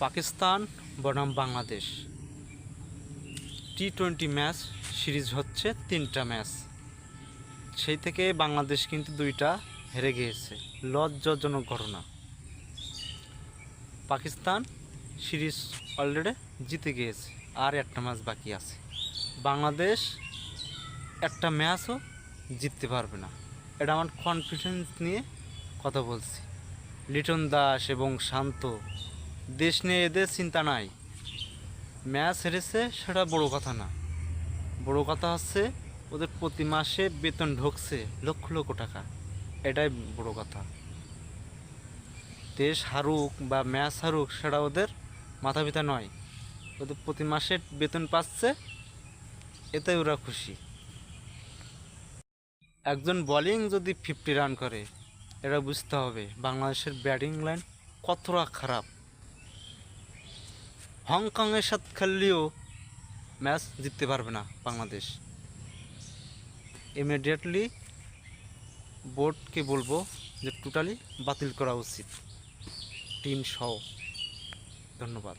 পাকিস্তান বনাম Bangladesh টি-20 match series হচ্ছে 3টা ম্যাচ, সেই থেকে বাংলাদেশ কিন্তু 2টা হেরে গিয়েছে। লজ্জাজনক ঘটনা। পাকিস্তান সিরিজ অলরেডি জিতে গিয়েছে, আর একটা ম্যাচ বাকি আছে। বাংলাদেশ একটা ম্যাচও জিততে পারবে না, এটা আমার কনফিডেন্স নিয়ে কথা বলছি। লিটন দাস এবং শান্ত, দেশ নিয়ে এদের চিন্তা নাই। ম্যাচ হেরেছে সেটা বড় কথা না, বড় কথা হচ্ছে ওদের প্রতি মাসে বেতন ঢুকছে লক্ষ লক্ষ টাকা, এটাই বড় কথা। দেশ হারুক বা ম্যাচ হারুক সেটা ওদের মাথা ব্যথা নয়, ওদের প্রতি মাসে বেতন পাচ্ছে, এতে ওরা খুশি। একজন বোলিং যদি 50 রান করে, এটা বুঝতে হবে বাংলাদেশের ব্যাটিং লাইন কতটা খারাপ। হংকংয়ের সাথে খেললেও ম্যাচ জিততে পারবে না বাংলাদেশ। ইমিডিয়েটলি বোর্ডকে বলবো যে টোটালি বাতিল করা উচিত টিম সহ। ধন্যবাদ।